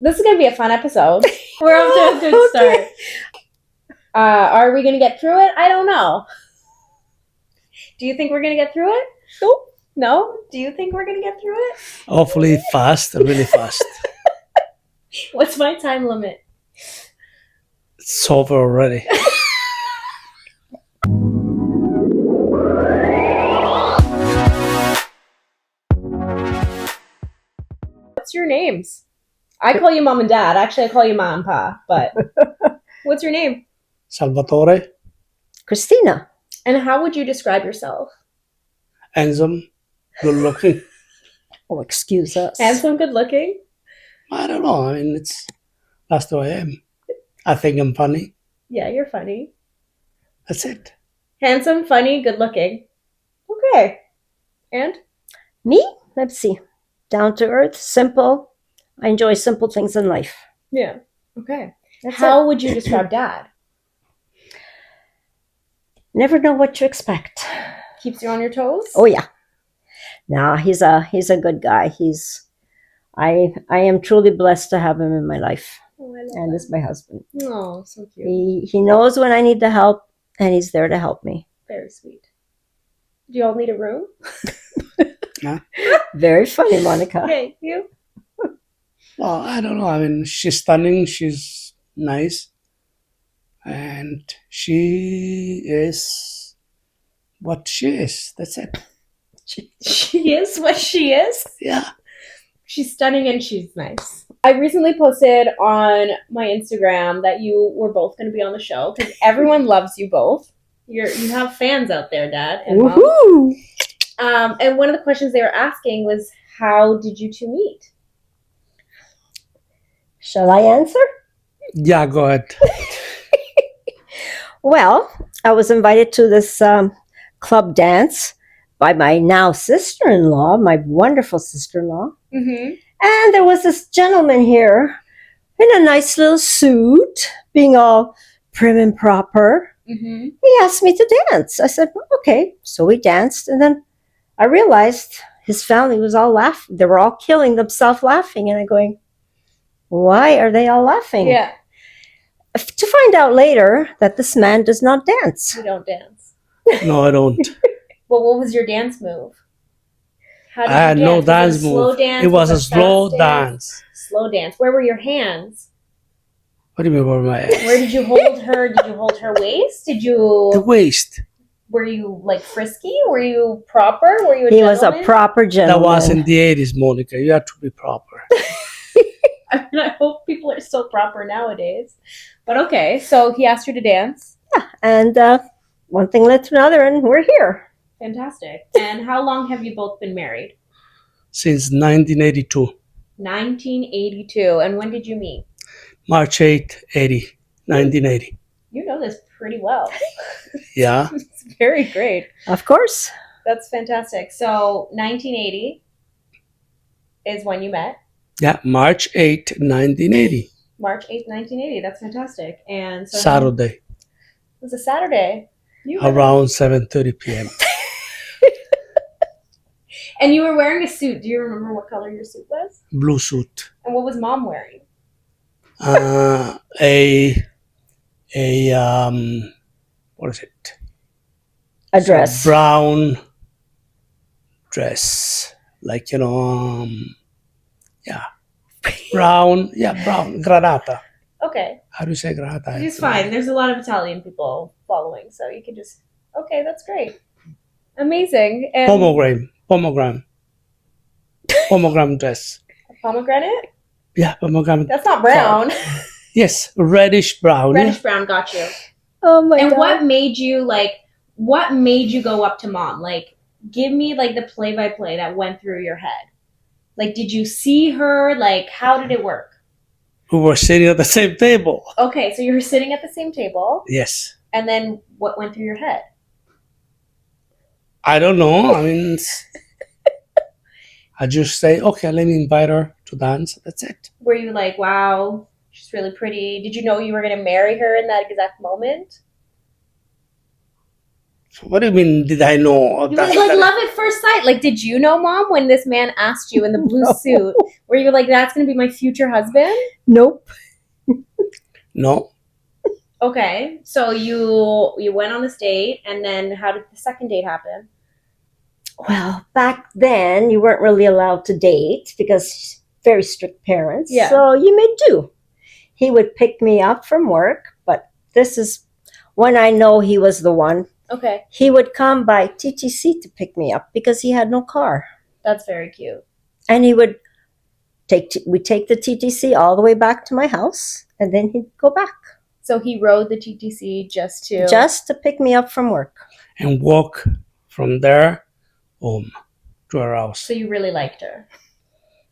This is going to be a fun episode. We're off to a good start. Are we going to get through it? I don't know. Do you think we're going to get through it? Nope. No? Do you think we're going to get through it? Hopefully fast, really fast. What's my time limit? It's over already. What's your names? I call you mom and dad. Actually, I call you mom and pa. But what's your name? Salvatore, Christina. And how would you describe yourself? handsome, good looking. Oh, excuse us. Handsome, good looking? I don't know. I mean, that's who I am. I think I'm funny. Yeah, you're funny. That's it. Handsome, funny, good looking. Okay. And? Me? Let's see. Down to earth, simple. I enjoy simple things in life. Yeah. Okay. That's How it. would you describe dad? Never know what to expect. Keeps you on your toes? Oh yeah. Nah, he's a good guy. I am truly blessed to have him in my life. Oh, I love And is my husband. that. Oh, so cute. He knows when I need the help and he's there to help me. Very sweet. Do you all need a room? Very funny, Monica. Okay, you? Well, I don't know. I mean, she's stunning. She's nice. And she is what she is. That's it. She is what she is? Yeah. She's stunning and she's nice. I recently posted on my Instagram that you were both going to be on the show because everyone loves you both. You have fans out there, Dad and Mom. Woohoo! And one of the questions they were asking was, how did you two meet? Shall I answer? Yeah, go ahead. Well, I was invited to this club dance by my now sister-in-law, my wonderful sister-in-law. Mm-hmm. And there was this gentleman here in a nice little suit, being all prim and proper. Mm-hmm. He asked me to dance. I said, okay. So we danced. And then I realized his family was all laughing. They were all killing themselves laughing. And I'm going, why are they all laughing? Yeah, To find out later that this man does not dance. you don't dance. No, I don't. Well, what was your dance move? How did I had you no dance? dance Was it a slow move. dance? It was a fast slow dance. Slow dance. Where were your hands? What do you mean by my Where did you hold her? Did you hold her waist? The Did you? waist? Were you like frisky? Were you proper? Were you a He was a gentleman? proper That gentleman. was in the 80s, Monica. You have to be proper. I mean, I hope people are still proper nowadays. But okay, so he asked you to dance. And one thing led to another, and we're here. Fantastic. And how long have you both been married? Since 1982. 1982. And when did you meet? March 8, 1980. You know this pretty well. Yeah. It's very great. Of course. That's fantastic. So 1980 is when you met. Yeah, March 8, 1980. March 8th, 1980. That's fantastic. And so Saturday, it was a Saturday. You were- around 7:30 p.m. And you were wearing a suit. Do you remember what color your suit was? Blue suit. And what was Mom wearing? What is it? A dress. Brown dress. Like, yeah. Brown, granata. Okay. How do you say granata? It's fine. There's a lot of Italian people following, so you can just... Okay, that's great. Amazing. And Pomegranate dress. pomegranate? Yeah, pomegranate. That's not brown. Yes, reddish brown. Reddish brown, got you. Oh my And God. what made you go up to Mom? Like, give me like the play-by-play that went through your head. Like, did you see her? Like, how did it work? We were sitting at the same table. Okay, so you were sitting at the same table, Yes. and then what went through your head? I don't know. I mean, I just say, okay, let me invite her to dance. That's it. Were you like, wow, she's really pretty? Did you know you were going to marry her in that exact moment? What do you mean? Did I know? It was like love at first sight. Like, did you know, Mom, when this man asked you in the blue No. suit, were you like, that's going to be my future husband? Nope. No. Okay, so you went on this date, and then how did the second date happen? Well, back then you weren't really allowed to date because very strict parents. Yeah. So you made do. He would pick me up from work, but this is when I know he was the one. Okay, He would come by TTC to pick me up because he had no car. that's very cute. And he would we'd take the TTC all the way back to my house, and then he'd go back So he rode the TTC just to pick me up from work. And walk from there home to our house. So you really liked her.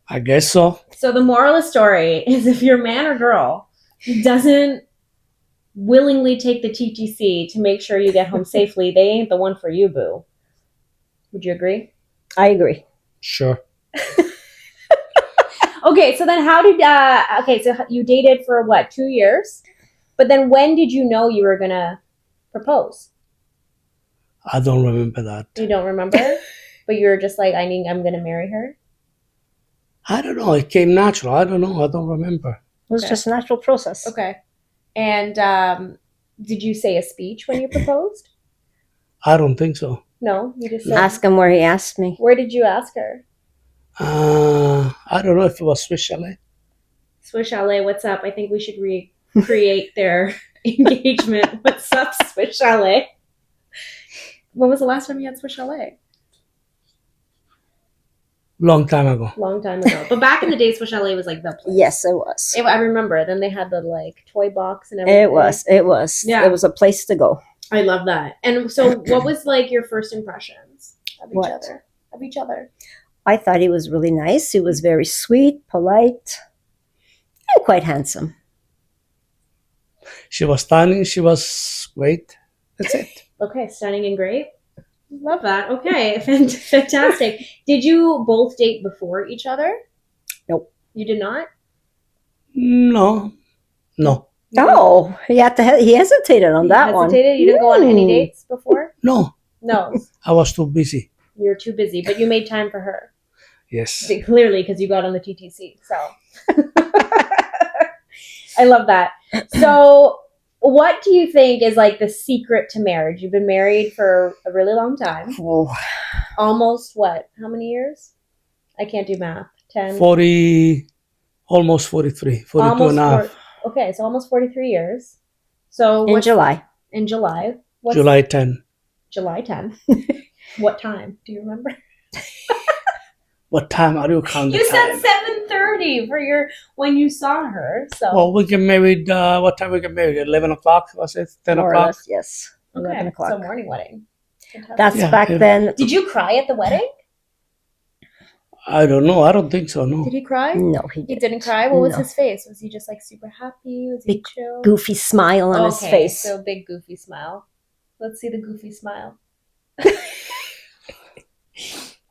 I guess so. So the moral of the story is if your man or girl doesn't willingly take the TTC to make sure you get home safely, they ain't the one for you, boo. Would you agree? I agree. Sure. Okay, so then how did so you dated for what, 2 years? But then when did you know you were gonna propose? I don't remember that. You don't remember? But you were just like, I'm gonna marry her? I don't know. It came natural. I don't know. I don't remember. It was Okay. just a natural process. Okay. And did you say a speech when you proposed? I don't think so. No, you just said. Ask him where he asked me. Where did you ask her? I don't know if it was Swiss Chalet. Swiss Chalet, what's up? I think we should recreate their engagement. What's up, Swiss Chalet? When was the last time you had Swiss Chalet? Long time ago. Long time ago. But back in the day, Swiss Chalet was like the place. Yes, it was. I remember. Then they had the like toy box and everything. It was. Yeah. It was a place to go. I love that. And so, what was like your first impressions of each What? other? Of each other. I thought he was really nice. He was very sweet, polite, and quite handsome. She was stunning. She was great. That's it. Okay, stunning and great. Love that. Okay, fantastic. Did you both date before each other? Nope. You did not? No. No. Oh, he hesitated on that one. Hesitated? You didn't go on any Mm. dates before? No. No. I was too busy. You're too busy, but you made time for her. Yes. Clearly, because you got on the TTC. So I love that. So, what do you think is like the secret to marriage? You've been married for a really long time. Oh, Almost what? How many years? I can't do math. 10. 40, almost 43, 42 Almost and a half. Okay, so almost 43 years. So in July. In July. What's July 10. July 10. What time? Do you remember? What time are you counting? You said 7:30 for when you saw her. So Well, we get married. What time we get married? 11 o'clock, was it? 10 More or o'clock? less, yes. 11 o'clock. So morning wedding. Fantastic. That's Yeah, back yeah. then. Did you cry at the wedding? I don't know. I don't think so, no. Did he cry? No, he He did. didn't cry. What was No. his face? Was he just like super happy? Was he Big chill? Goofy smile on his face. So big goofy smile. Let's see the goofy smile.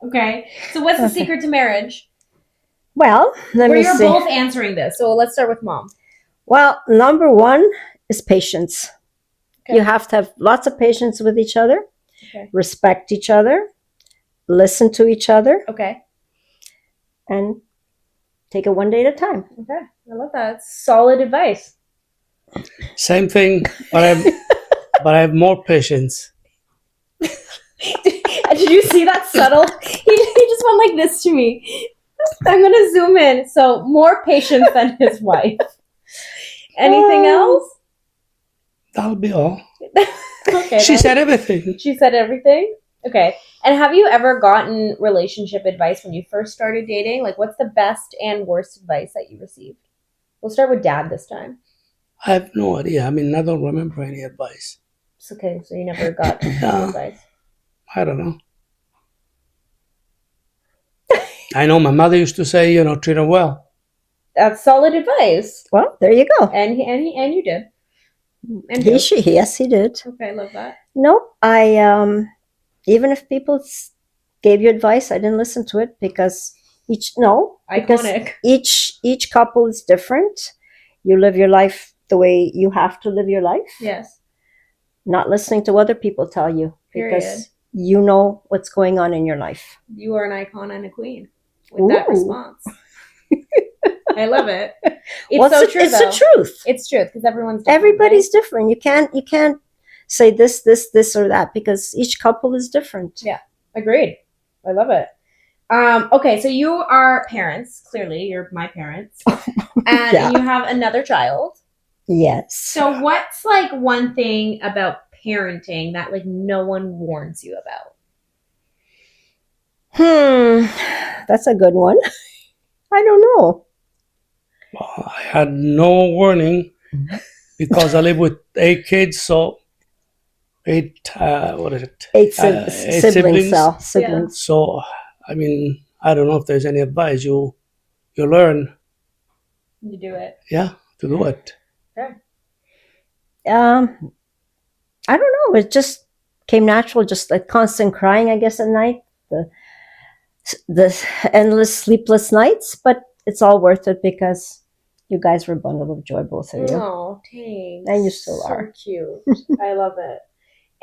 Okay. So what's the secret to marriage? Well, let me You're see. both answering this. So let's start with Mom. Well, number one is patience. Okay. You have to have lots of patience with each other, Okay. respect each other, listen to each other, Okay. and take it one day at a time. Okay. I love that. It's solid advice. Same thing, but I have more patience. Did you see that subtle? He just went like this to me. I'm going to zoom in. So more patience than his wife. Anything else? That'll be all. Okay. She said everything. She said everything? Okay. And have you ever gotten relationship advice when you first started dating? Like, what's the best and worst advice that you received? We'll start with Dad this time. I have no idea. I mean, I don't remember any advice. It's okay. So you never got any No. advice. I don't know. I know my mother used to say, treat her well. That's solid advice. Well, there you go. And you did. And Yes, he did. Okay, I love that. No, I even if people gave you advice, I didn't listen to it because Iconic. each couple is different. You live your life the way you have to live your life. Yes. not listening to what other people tell you, Period. because you know what's going on in your life. You are an icon and a queen with that Ooh. response. I love it. It's Well, so true, it's though. the truth. It's true because everyone's different, Everybody's different. You can't say this or that, because each couple is different. Yeah. Agreed. I love it. Okay, so you are parents. Clearly, you're my parents, and Yeah. you have another child. Yes. So, what's like one thing about parenting that like no one warns you about? That's a good one. I don't know. Well, I had no warning because I live with 8 kids, so 8, what is it? 8 8 siblings. Siblings. So, I mean, I don't know if there's any advice. You learn, You do it. to do it. I don't know. It just came natural. Just like constant crying, I guess, at night. The endless sleepless nights, but it's all worth it because you guys were a bundle of joy, both of you. Oh, thanks. And you still so are. Cute. I love it.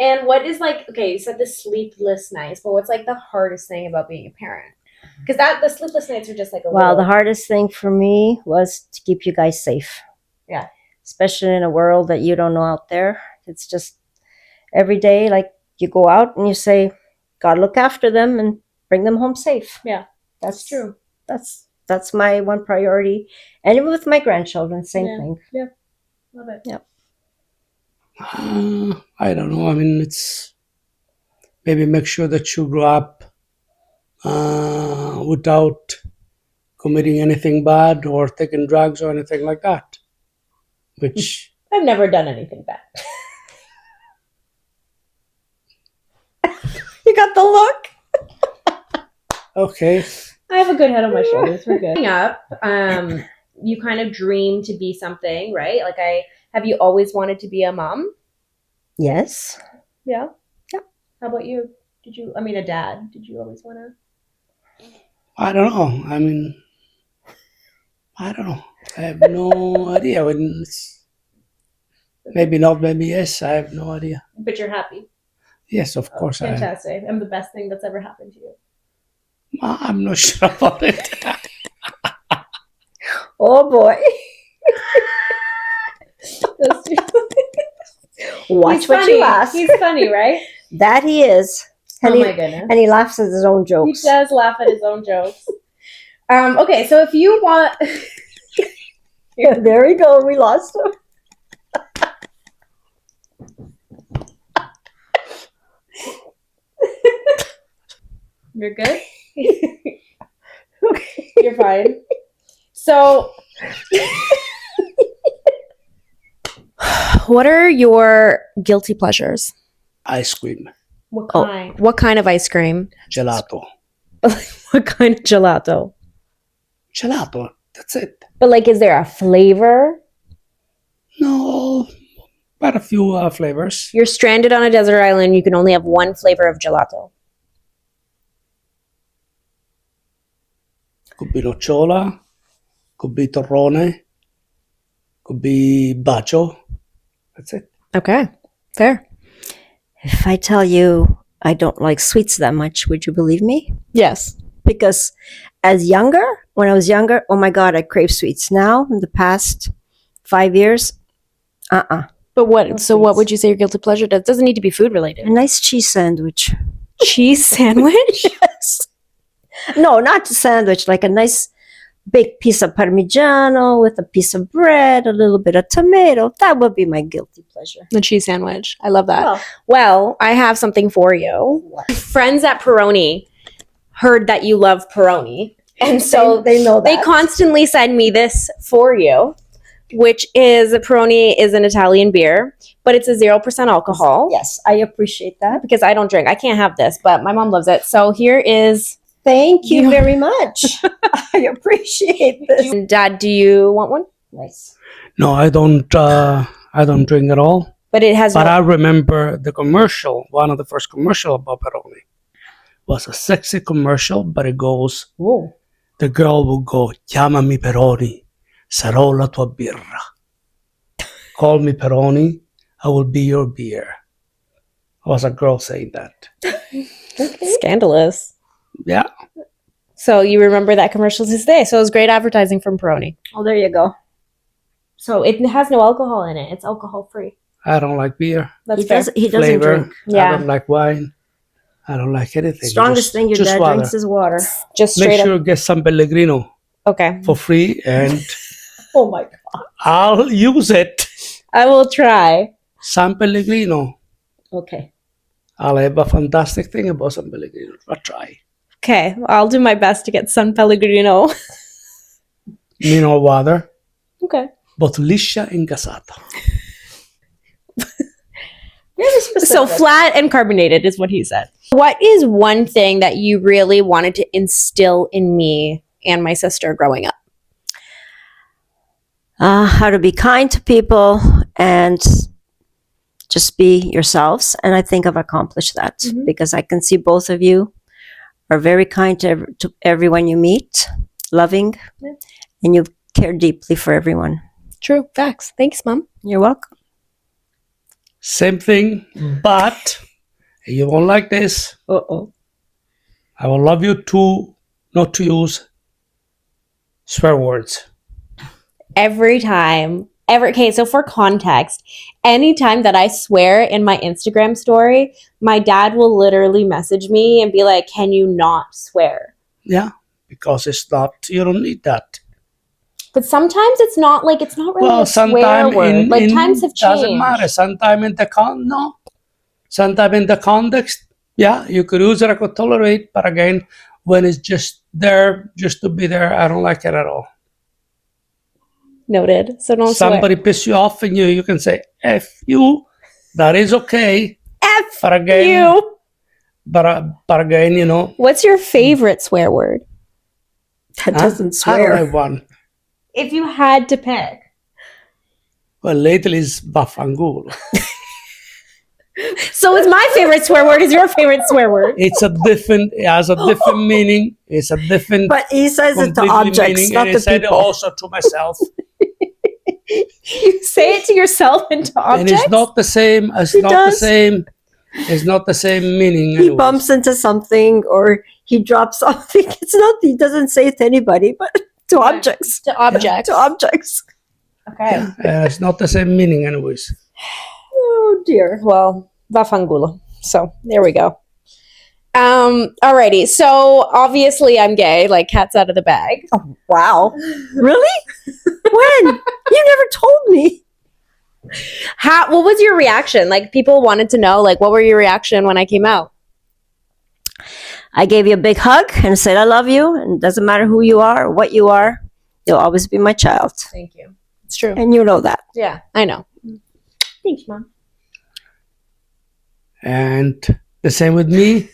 And what is like? Okay, you said the sleepless nights, but what's like the hardest thing about being a parent? Because the sleepless nights are just like the hardest thing for me was to keep you guys safe. Yeah. Especially in a world that you don't know out there. It's just every day, like you go out and you say, God, look after them and bring them home safe. Yeah. That's true. That's my one priority. And even with my grandchildren, same thing. Yeah. Love it. Yep. I don't know. I mean, it's maybe make sure that you grow up without committing anything bad or taking drugs or anything like that. Which I've never done anything bad. You got the look? okay. I have a good head on my shoulders. We're good. Growing up, you kind of dream to be something, right? Like have you always wanted to be a mom? Yes. Yeah. Yeah. How about you? A dad? Did you always want to? I don't know. I mean, I don't know. I have no idea. Maybe not, maybe yes. I have no idea. But you're happy. Yes, of course I am. Fantastic. I'm the best thing that's ever happened to you. I'm not sure about it. Oh boy. Watch He's what funny. you ask. He's funny, right? That he is. And Oh he, my goodness. And he laughs at his own He jokes. does laugh at his own jokes. Okay, so if you want... There we go. We lost him. You're good? Okay. You're fine. So... What are your guilty pleasures? Ice cream, What kind? What kind of ice cream? gelato. What kind of gelato? Gelato, that's it. But like, is there a flavor? No, but a few flavors. You're stranded on a desert island. You can only have one flavor of gelato. Could be nocciola, could be torrone, could be bacio. That's it. Okay, fair. If I tell you I don't like sweets that much, would you believe me? Yes. Because when I was younger, oh my God, I crave sweets. Now, in the past 5 years, But what? No So, what sweets. would you say your guilty pleasure does? Doesn't need to be food related. a nice cheese sandwich. Cheese sandwich. Yes. No, not a sandwich, like a nice big piece of Parmigiano with a piece of bread, a little bit of tomato. That would be my guilty pleasure. The cheese sandwich. I love that. Well, Well, I have something for you. Friends at Peroni heard that you love Peroni, and so they know that. they constantly send me this for you, which is Peroni is an Italian beer, but it's a 0% alcohol. Yes, I appreciate that. Because I don't drink. I can't have this, but my mom loves it. So here is... Thank you very much. I appreciate this. Dad, do you want one? Nice. No, I don't drink at all. But it has... But I remember the commercial, one of the first commercial about Peroni. Was a sexy commercial, but it goes, Whoa. the girl will go, chiamami Peroni, sarò la tua birra. Call me Peroni, I will be your beer. was a girl saying that. Scandalous. Yeah. So you remember that commercial to this day. So it was great advertising from Peroni. Oh, there you go. So it has no alcohol in it. It's alcohol free. I don't like beer. That's He fair. doesn't Flavor. drink. I Yeah. don't like wine. I don't like anything. Strongest thing your just dad water. drinks is water. Just Make straight sure up. you get some Pellegrino Okay. for free, and Oh my God. I'll use it. I will try. San Pellegrino. Okay. I'll have a fantastic thing about San Pellegrino. I'll try. Okay. I'll do my best to get San Pellegrino. Mineral water, Okay. but liscia ingasata. Very specific. So flat and carbonated is what he said. What is one thing that you really wanted to instill in me and my sister growing up? How to be kind to people and just be yourselves. And I think I've accomplished that Mhm. because I can see both of you are very kind to everyone you meet, loving, Yeah. and you care deeply for everyone. True. Facts. Thanks, Mom. You're welcome. Same thing, but you won't like this. Uh-oh. I will love you to not to use swear words. Every time. Okay, so for context, anytime that I swear in my Instagram story, my dad will literally message me and be like, "Can you not swear?" Yeah, because it's not. You don't need that. But sometimes it's not really Well, a swear sometime word. Like times have changed. doesn't matter. Sometime in the no. Sometime in the context, yeah, you could use it. I could tolerate, but again, when it's just there, just to be there, I don't like it at all. Noted. So don't Somebody piss you off, and you can say "f you." That is okay. swear. F But again, you. but again, you know, What's your favorite swear word? That doesn't I don't swear. have one. If you had to pick. Well, lately it's bafangulo. So is my favorite swear word is your favorite swear word. It has a different meaning. It's a different But he says it to completely objects, meaning, not and I to said it people. also to myself. You say it to yourself and to And objects? it's not the same. It's He not does. the same. It's not the same meaning. He anyways. bumps into something or he drops something. It's not, he doesn't say it to anybody, but to objects. To objects. To objects. Okay. It's not the same meaning, anyways. Oh dear. Well, vafangulo. So there we go. Alrighty. So obviously I'm gay, like cat's out of the bag. Oh, wow. Really? When? You never told me. What was your reaction? Like people wanted to know, like, what were your reaction when I came out? I gave you a big hug and said, I love you. And it doesn't matter who you are or what you are. You'll always be my child. Thank you. It's true. And you know that. Yeah, I know. Thanks, Mom. And the same with me.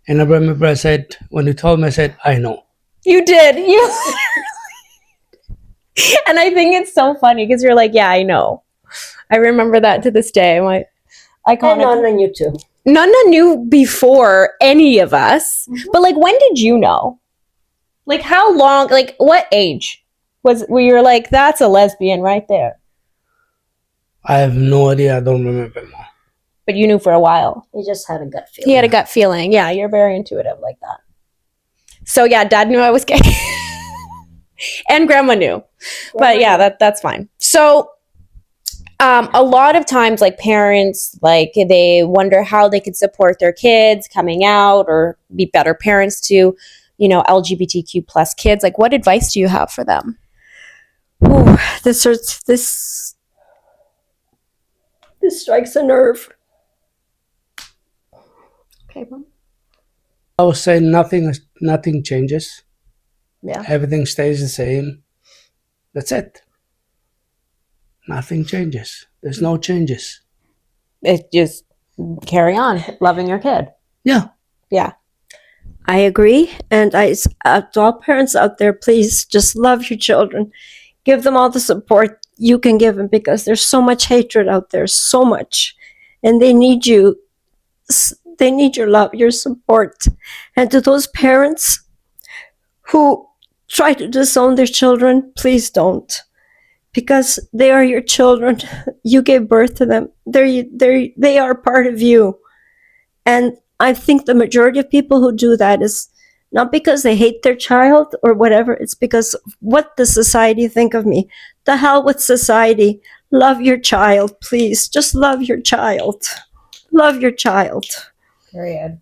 And I remember I said, when you told me, I said, I know. You did. You. And I think it's so funny because you're like, yeah, I know. I remember that to this day. I'm like, iconic. And you too. Nana knew before any of us, but like, when did you know? Like, how long? Like, what age was where you're like, that's a lesbian right there? I have no idea. I don't remember more. But you knew for a while. He just had a gut feeling. He had a gut feeling. Yeah, you're very intuitive like that. So yeah, Dad knew I was gay, and Grandma knew. But yeah, that's fine. So. A lot of times, like parents, like they wonder how they could support their kids coming out or be better parents to, you know, LGBTQ plus kids. Like, what advice do you have for them? Ooh, this hurts. This strikes a nerve. Okay, Mom. I would say nothing changes. Yeah. Everything stays the same. That's it. Nothing changes. There's no changes. It just carry on loving your kid. Yeah. Yeah. I agree. And to all parents out there, please just love your children. Give them all the support you can give them because there's so much hatred out there, so much. And they need you. They need your love, your support. And to those parents who try to disown their children, please don't. Because they are your children. You gave birth to them. They are part of you. And I think the majority of people who do that is not because they hate their child or whatever. It's because what does society think of me? The hell with society. Love your child, please. Just love your child. Love your child. Period.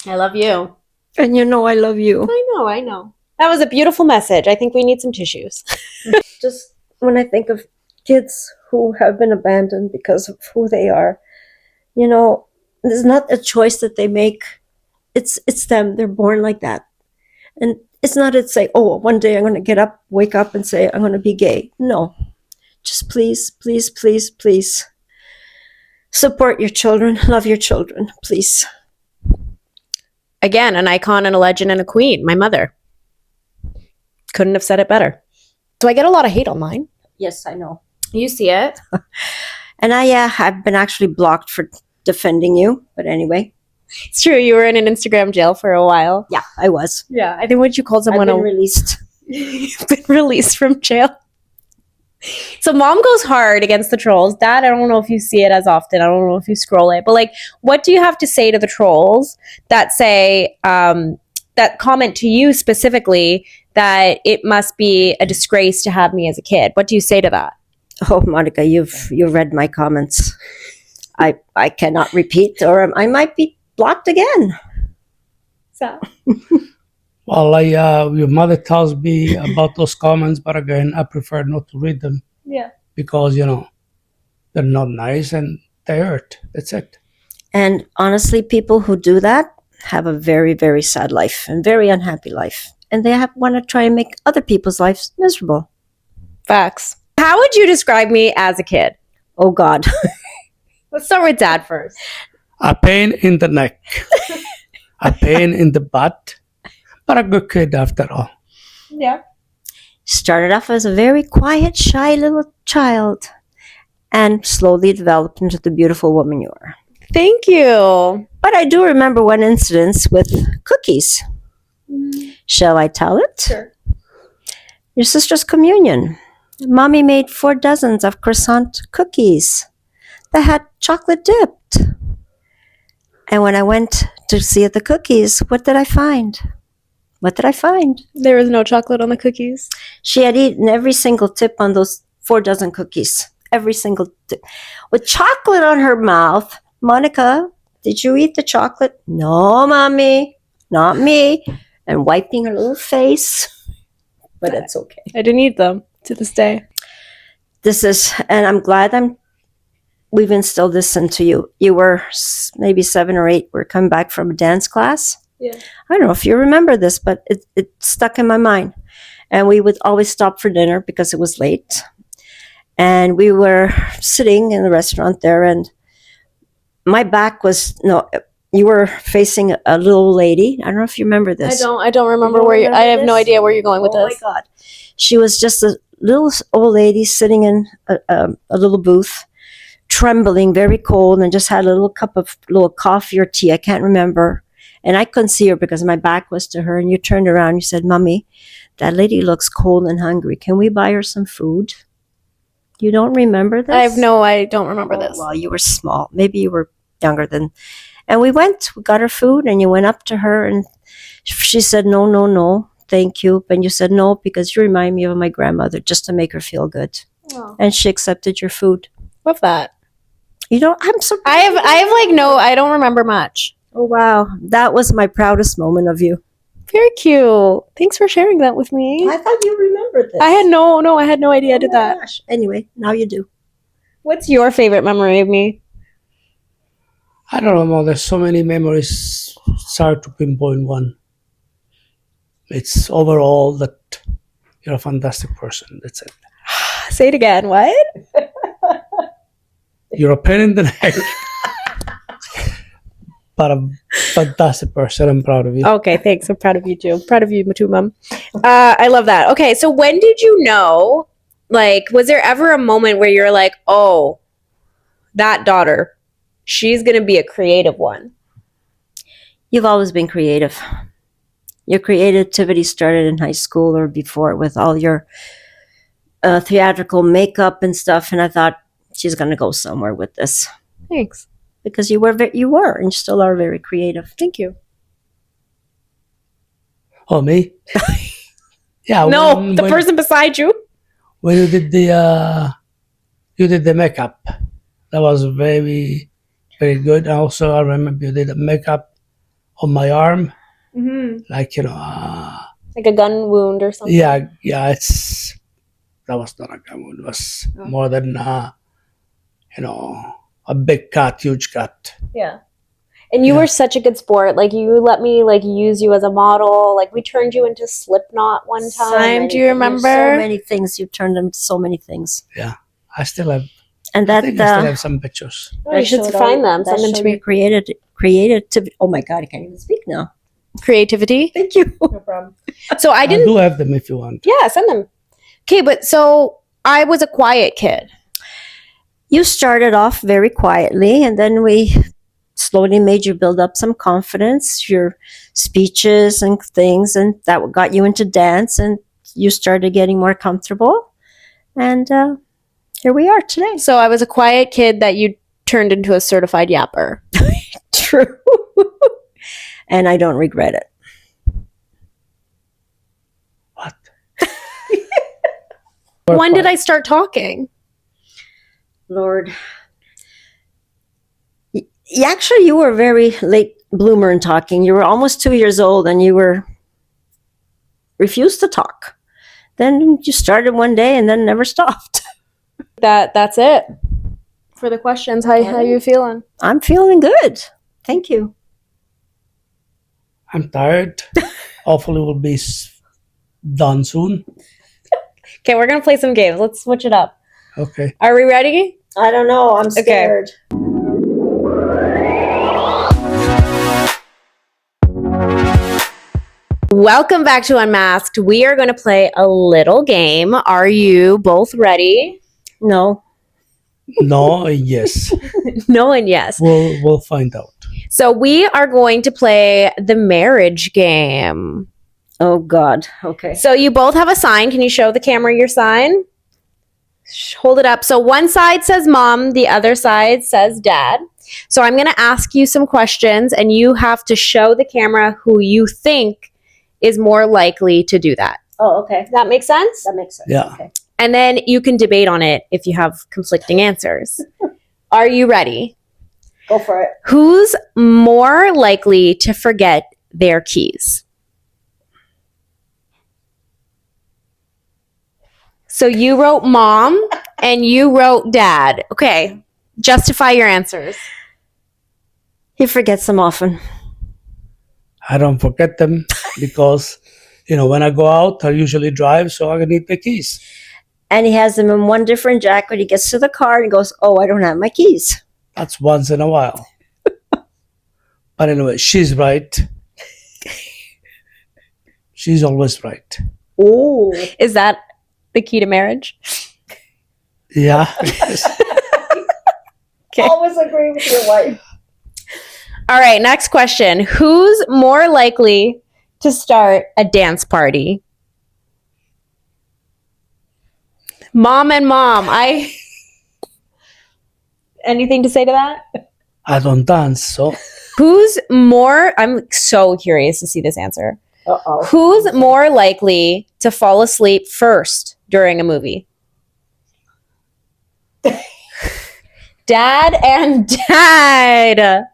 I love you. And you know I love you. I know. That was a beautiful message. I think we need some tissues. Just when I think of kids who have been abandoned because of who they are, you know, it's not a choice that they make. It's them. They're born like that. And it's not it's like, oh, one day I'm going to get up, wake up and say, I'm going to be gay. No. Just please, please, please, please support your children. Love your children, please. Again, an icon and a legend and a queen. My mother. Couldn't have said it better. So I get a lot of hate online. Yes, I know. You see it. And I've been actually blocked for defending you. But anyway. It's true. You were in an Instagram jail for a while. Yeah, I was. Yeah. I think when you called someone I've been released. You've been released from jail. So mom goes hard against the trolls. Dad, I don't know if you see it as often. I don't know if you scroll it. But like, what do you have to say to the trolls that say, that comment to you specifically that it must be a disgrace to have me as a kid? What do you say to that? Oh, Monica, you've read my comments. I cannot repeat, or I might be blocked again. So Well, your mother tells me about those comments, but again, I prefer not to read them. Yeah. Because, they're not nice and they hurt. That's it. And honestly, people who do that have a very, very sad life and very unhappy life. And they want to try and make other people's lives miserable. Facts. How would you describe me as a kid? Oh, God. Let's start with Dad first. A pain in the neck. A pain in the butt. But a good kid after all. Yeah. Started off as a very quiet, shy little child and slowly developed into the beautiful woman you are. Thank you. But I do remember one incident with cookies. Shall I tell it? Sure. Your sister's communion. Mommy made 4 dozens of croissant cookies that had chocolate dipped. And when I went to see the cookies, what did I find? What did I find? There was no chocolate on the cookies. She had eaten every single tip on those 4 dozen cookies. Every single tip. With chocolate on her mouth. Monica, did you eat the chocolate? No, Mommy. Not me. And wiping her little face. But it's okay. I didn't eat them to this day. And I'm glad we've instilled this into you. You were maybe 7 or 8. We're coming back from a dance class. Yeah. I don't know if you remember this, but it stuck in my mind. And we would always stop for dinner because it was late. And we were sitting in the restaurant there, and my back was, you were facing a little lady. I don't know if you remember this. I don't remember I have no idea where you're going with this. Oh my God. She was just a little old lady sitting in a little booth, trembling, very cold, and just had a little cup of little coffee or tea. I can't remember. And I couldn't see her because my back was to her. And you turned around and you said, Mommy, that lady looks cold and hungry. Can we buy her some food? You don't remember this? I don't remember this. Well, you were small. Maybe you were younger than. And we got her food, and you went up to her, and she said, no, thank you. And you said, no, because you remind me of my grandmother, just to make her feel good. Oh. And she accepted your food. Love that. I'm so. I don't remember much. Oh, wow. That was my proudest moment of you. Very cute. Thanks for sharing that with me. I thought you remembered this. I had no idea I did that. Gosh. Anyway, now you do. What's your favorite memory of me? I don't know, Mom. There's so many memories. It's hard to pinpoint one. It's overall that you're a fantastic person. That's it. Say it again. What? You're a pain in the neck. But a fantastic person. I'm proud of you. Okay, thanks. I'm proud of you too. Proud of you too, Mom. I love that. Okay, so when did you know, was there ever a moment where you're like, oh, that daughter, she's going to be a creative one? You've always been creative. Your creativity started in high school or before with all your theatrical makeup and stuff. And I thought, she's going to go somewhere with this. Thanks. because you were and still are very creative. Thank you. Oh, me? Yeah. No, the person beside you. When you did the makeup, that was very, very good. Also, I remember you did the makeup on my arm, like Like a gun wound or something. yeah. That was not a gun wound. It was more than a big cut, huge cut. Yeah. And you were such a good sport. Like, you let me use you as a model. Like, we turned you into Slipknot one time. Do you remember? So many things. You've turned them into so many things. Yeah, I still have. And I that think I still have some pictures. Oh, you should find them. Send them to me. Creative. Oh my God, I can't even speak now. Creativity. Thank you. No problem. So I I didn't. do have them if you want. Yeah, send them. Okay, but so I was a quiet kid. You started off very quietly, and then we slowly made you build up some confidence, your speeches and things, and that got you into dance, and you started getting more comfortable. And here we are today. So I was a quiet kid that you turned into a certified yapper. True. And I don't regret it. What? When did I start talking? Lord. Actually, you were a very late bloomer in talking. You were almost 2 years old and you refused to talk. Then you started one day and then never stopped. That's it for the questions. How you feeling? I'm feeling good. Thank you. I'm tired. Hopefully, we'll be done soon. Okay, we're gonna play some games. Let's switch it up. Okay. Are we ready? I don't know. I'm scared. Welcome back to Unmasked. We are going to play a little game. Are you both ready? No. No, yes. No and yes. We'll find out. So we are going to play the marriage game. Oh, God. Okay. So you both have a sign. Can you show the camera your sign? Hold it up. So one side says mom, the other side says dad. So I'm going to ask you some questions and you have to show the camera who you think is more likely to do that. Oh, okay. Does that make sense? That makes sense. Yeah. Okay. And then you can debate on it if you have conflicting answers. Are you ready? Go for it. Who's more likely to forget their keys? So you wrote mom and you wrote dad. Okay. Justify your answers. He forgets them often. I don't forget them because, when I go out, I usually drive, so I need the keys. And he has them in one different jacket. He gets to the car and goes, oh, I don't have my keys. That's once in a while. But anyway, she's right. She's always right. Oh. Is that the key to marriage? Yeah. Okay. Always agree with your wife. All right, next question. Who's more likely to start a dance party? Mom and mom. Anything to say to that? I don't dance, so Who's more, I'm so curious to see this answer. Uh-oh. Who's more likely to fall asleep first during a movie? Dad and dad.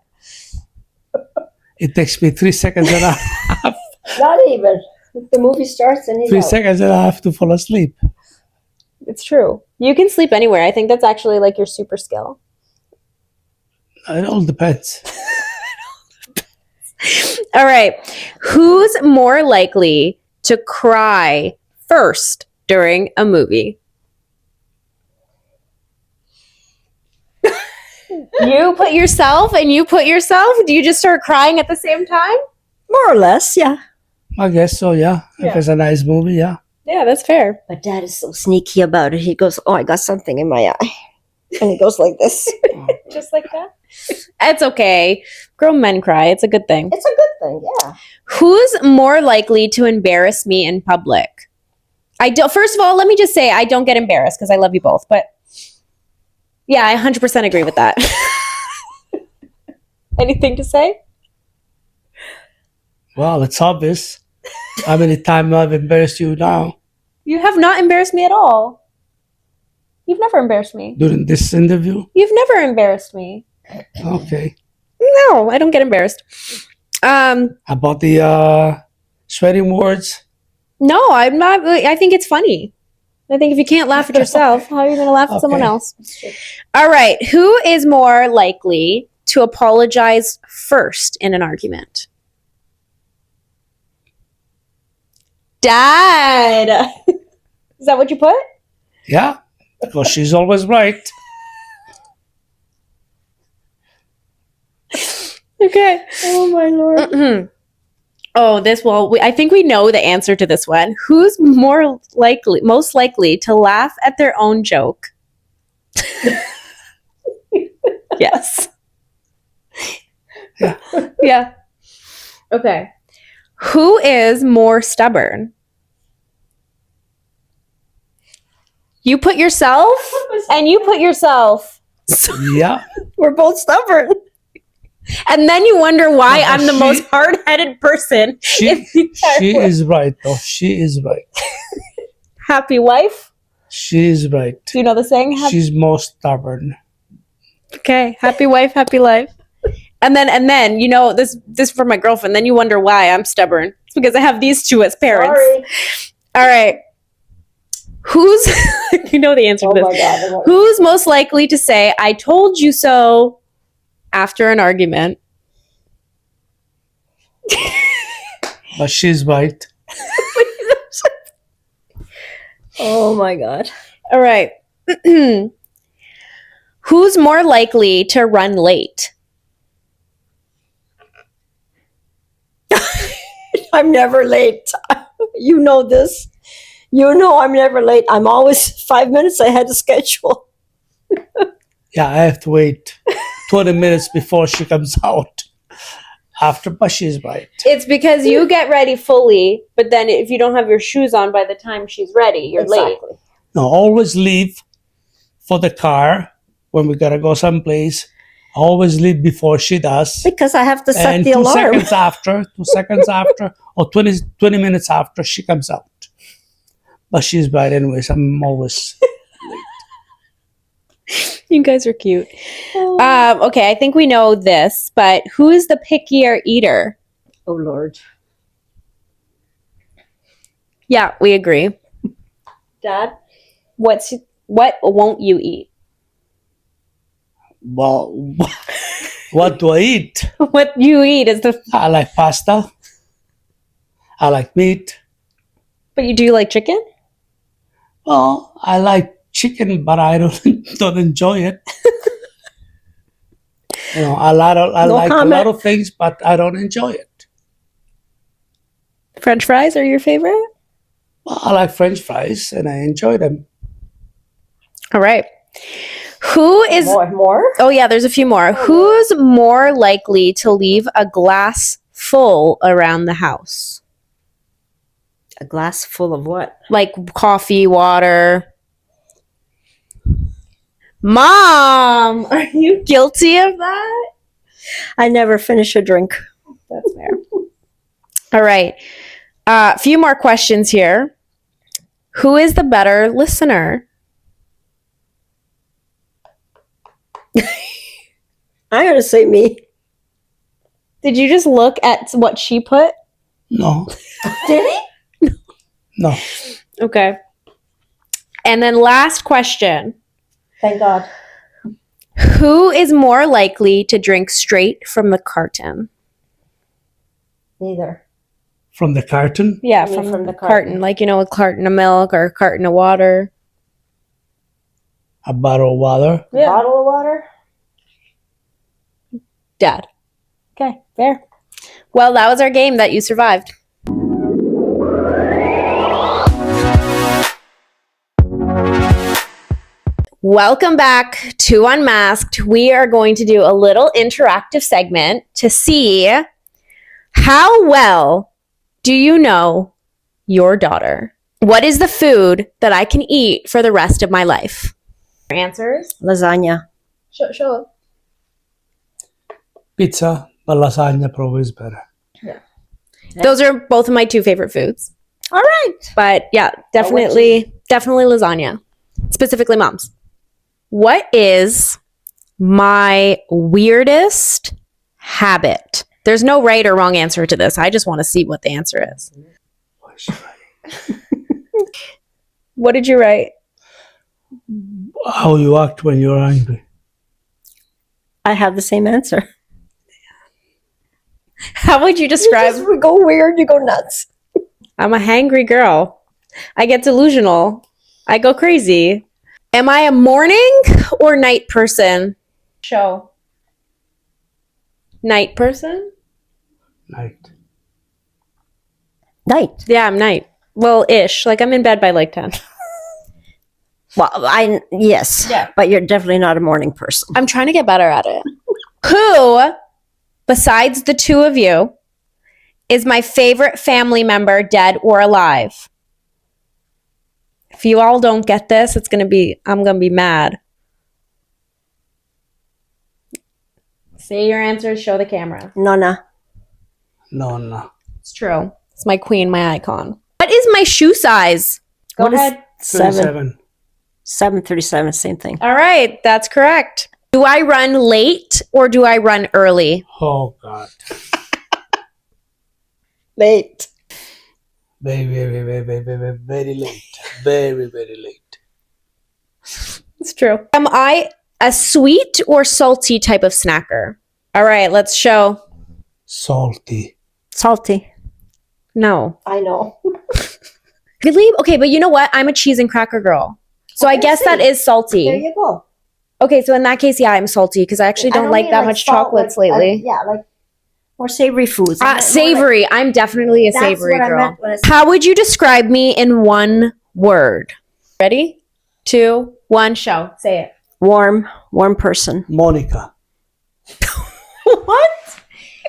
it takes me 3 seconds and a half. Not even. The movie starts and he's 3 out. seconds and a half to fall asleep. It's true. You can sleep anywhere. I think that's actually like your super skill. It all depends. All right. Who's more likely to cry first during a movie? You put yourself and you put yourself? Do you just start crying at the same time? More or less, yeah. I guess so, yeah. Yeah. If it's a nice movie, yeah. Yeah, that's fair. But Dad is so sneaky about it. He goes, oh, I got something in my eye. And he goes like this. Just like that? It's okay. Grown men cry. It's a good thing. It's a good thing, yeah. Who's more likely to embarrass me in public? First of all, let me just say I don't get embarrassed because I love you both. But yeah, I 100% agree with that. Anything to say? Well, it's obvious. How many times I've embarrassed you now You have not embarrassed me at all. You've never embarrassed me. during this interview? You've never embarrassed me. Okay. No, I don't get embarrassed. About the swearing words? No, I'm not. I think it's funny. I think if you can't laugh at yourself, how are you going to laugh at someone Okay. else? All right. Who is more likely to apologize first in an argument? Dad. Is that what you put? Yeah, because she's always right. Okay. Oh my lord. Oh, I think we know the answer to this one. Who's most likely to laugh at their own joke? Yes. Yeah. Yeah. Okay. Who is more stubborn? You put yourself and you put yourself. Yeah. We're both stubborn. And then you wonder why No, but I'm the most hard-headed person in She, the entire she world. is right, though. She is right. Happy wife? She is right. Do you know the saying? She's most stubborn. Okay, happy wife, happy life. And then you know this from my girlfriend. Then you wonder why I'm stubborn. It's because I have these two as parents. Sorry. All right. Who's you know the answer Oh to my this? god. Who's most likely to say "I told you so" after an argument? But she's right. Oh my god. All right. Who's more likely to run late? I'm never late. You know this. You know I'm never late. I'm always 5 minutes ahead of schedule. Yeah, I have to wait 20 minutes before she comes out. But she's right. It's because you get ready fully, but then if you don't have your shoes on by the time she's ready, you're late. No, always leave for the car when we gotta go someplace. Always leave before she does. Because I have to set And the 2 alarm. seconds after, or 20 minutes after, she comes out. But she's right anyways. I'm always... You guys are cute. Okay, I think we know this, but who is the pickier eater? Oh Lord. Yeah, we agree. Dad, what won't you eat? Well, what do I eat? What you eat is the. I like pasta. I like meat. But you do like chicken? Well, I like chicken, but I don't enjoy it. You know, I like a lot of things, but I don't enjoy it. French fries are your favorite? Well, I like French fries, and I enjoy them. All right. Who is More? Oh yeah, there's a few more. Who's more likely to leave a glass full around the house? A glass full of what? Like coffee, water. Mom, are you guilty of that? I never finish a drink. That's fair. All right. A few more questions here. Who is the better listener? I'm going to say me. Did you just look at what she put? No, Did he? no. Okay. And then last question. Thank God. Who is more likely to drink straight from the carton? Neither. From the carton? Yeah, I mean, from from the the carton. carton. Like, a carton of milk or a carton of water. A bottle of water? A bottle of water? Dad. Okay, fair. Well, that was our game that you survived. Welcome back to UnMASCed. We are going to do a little interactive segment to see how well do you know your daughter? What is the food that I can eat for the rest of my life? Answers? Lasagna. Show up. Pizza, but lasagna probably is better. Those are both of my two favorite foods. All right. But yeah, definitely lasagna. Specifically mom's. What is my weirdest habit? There's no right or wrong answer to this. I just want to see what the answer is. What did you write? How you act when you're angry. I have the same answer. How would you describe? You go weird, you go nuts. I'm a hangry girl. I get delusional. I go crazy. Am I a morning or night person? Show. Night person? Night. Night. Yeah, I'm night. Well, ish. Like I'm in bed by like 10. Well, yes. Yeah. But you're definitely not a morning person. I'm trying to get better at it. Who, besides the two of you, is my favorite family member, dead or alive? If you all don't get this, I'm going to be mad. Say your answers, show the camera. Nona. No. It's true. It's my queen, my icon. What is my shoe size? Go What is- ahead. 37. 737, same thing. All right, that's correct. Do I run late or do I run early? Oh, God. Late. Very late. Very late. It's true. Am I a sweet or salty type of snacker? All right, let's show. Salty. Salty. No. I know. Really? Okay, but you know what? I'm a cheese and cracker girl. So I Okay, guess see. that is salty. There you go. Okay, so in that case, yeah, I'm salty because I actually don't like mean that much salt, chocolates like, lately. yeah, like more savory foods. I meant more Savory. I'm definitely a That's savory what I girl. meant when I said- How would you describe me in one word? Ready? 2, 1, show. Say it. warm person. Monica. What?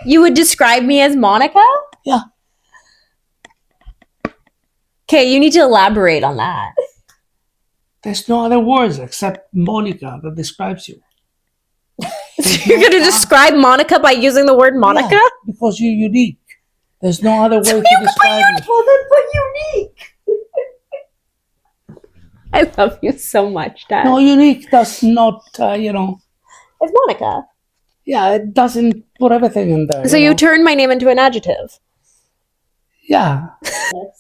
You would describe me as Monica? Yeah. Okay, you need to elaborate on that. There's no other words except Monica that describes you. You're going to describe Monica by using the word Monica? Yeah, because you're unique. There's no other way to describe you. Well, then put unique. I love you so much, Dad. No, unique does not, It's Monica. yeah, it doesn't put everything in there. So you turned my name into an adjective. Yeah.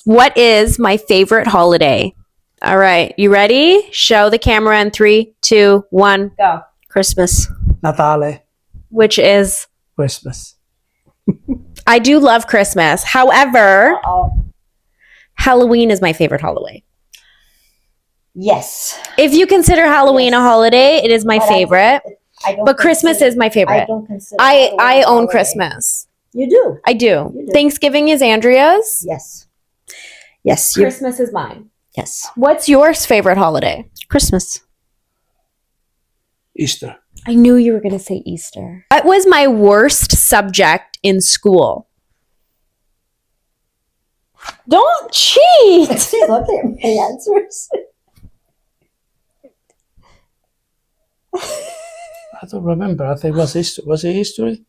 What is my favorite holiday? All right, you ready? Show the camera in 3, 2, 1, go. Christmas. Natale. Which is, Christmas. I do love Christmas. However, Uh-oh. Halloween is my favorite holiday. Yes. If you consider Halloween a holiday, it is my But favorite. I don't But Christmas consider- is my I favorite. don't consider. I Halloween a own holiday. Christmas. You do. I do. You do. Thanksgiving is Andrea's. Yes. Yes. You, Christmas is mine. yes. What's your favorite holiday? Christmas. Easter. I knew you were going to say Easter. What was my worst subject in school? Don't cheat. See, look at my answers. I don't remember. I think it was history. Was it history?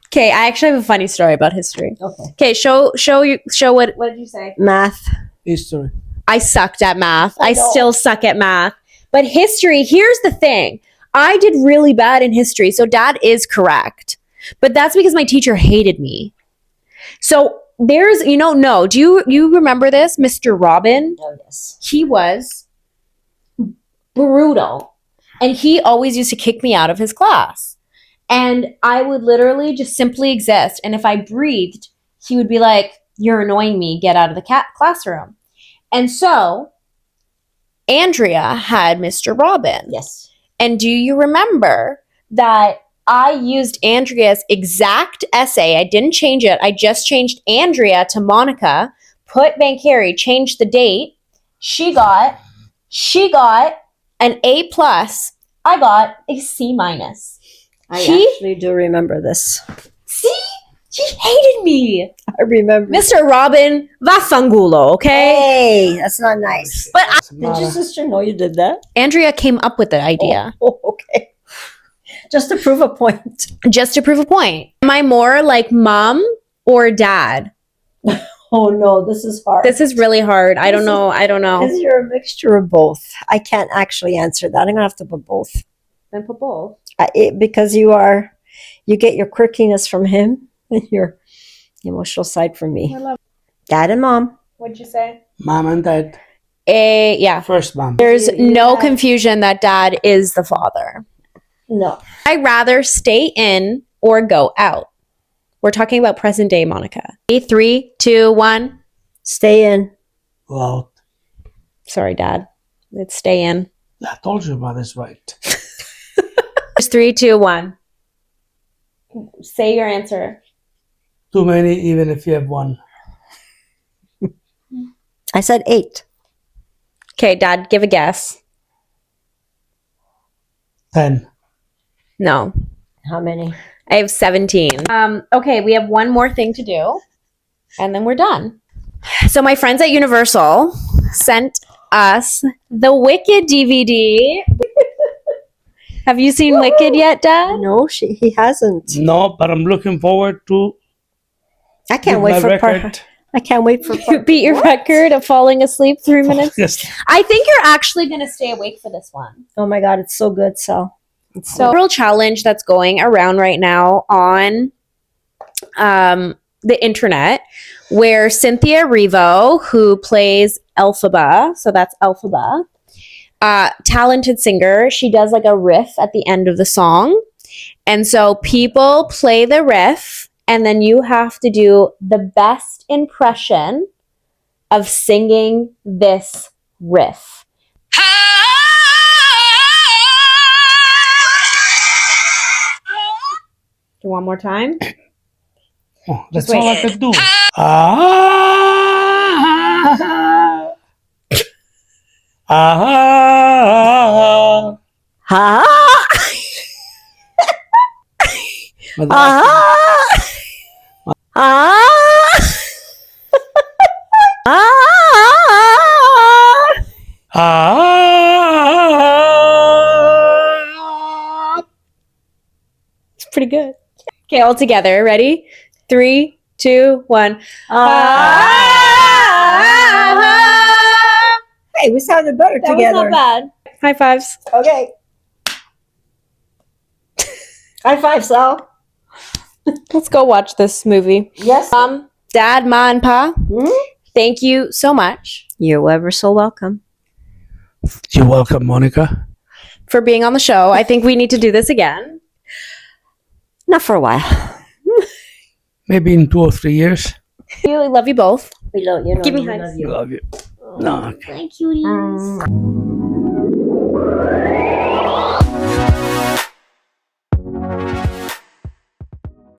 Okay, I actually have a funny story about history. Okay. Okay, show what did you say? Math. History. I sucked at math. I I know. still suck at math. But history, here's the thing. I did really bad in history, so Dad is correct. But that's because my teacher hated me. So there's, no. Do you remember this? Mr. Robin? Oh, yes. He was brutal. And he always used to kick me out of his class. And I would literally just simply exist. And if I breathed, he would be like, "You're annoying me. Get out of the classroom." And so Andrea had Mr. Robin. Yes. And do you remember that I used Andrea's exact essay? I didn't change it. I just changed Andrea to Monica, put Bankari, changed the date. She got an A+. I got a C-. I He- actually do remember this. See? He hated me. I remember. Mr. Robin, vaffangulo, okay? Hey, that's not nice. But Did your sister know you did that? Andrea came up with the idea. Oh, okay. Just to prove a point. Just to prove a point. Am I more like mom or dad? Oh no, this is hard. This is really hard. I don't know. Because you're a mixture of both. I can't actually answer that. I'm gonna have to put both. Then put both. Because you get your quirkiness from him and your emotional side from me. I love. Dad and mom. What'd you say? Mom and dad. Yeah. First mom. There's no Yeah. confusion that dad is the father. No. I'd rather stay in or go out. We're talking about present day, Monica. 3, 2, 1. Stay in. Go out. Sorry, Dad. Let's stay in. I told you about this, right? It's 3, 2, 1. Say your answer. Too many, even if you have one. I said 8. Okay, Dad, give a guess. 10. No. How many? I have 17. Okay, we have one more thing to do, and then we're done. So my friends at Universal sent us the Wicked DVD. Have you seen Wicked yet, Dad? No, he hasn't. No, but I'm looking forward to I can't give wait my for record. part. I can't wait for You beat your record of falling asleep 3 minutes. Yes. I think you're actually going to stay awake for this one. Oh my god, it's so good, Sal. It's So, real challenge that's going around right now on the internet, where Cynthia Erivo, who plays Elphaba, so that's Elphaba, talented singer, she does like a riff at the end of the song. And so people play the riff, and then you have to do the best impression of singing this riff. One more time. Oh, that's Just wait. all I could do. Ah, ah, Ha! but Ah! Ah! Ah! ah, It's pretty good. Okay, all together. Ready? 3, 2, 1. Hey, we sounded better That together. was not bad. High fives. Okay. High five, Sal. Let's go watch this movie. Yes. Dad, Ma, and Pa, Hmm? thank you so much You're ever so welcome. You're welcome, Monica. for being on the show. I think we need to do this again. Not for a while. Maybe in 2 or 3 years. I love you both. We love you. Give me we hugs. love you. Love you. No. Thank you.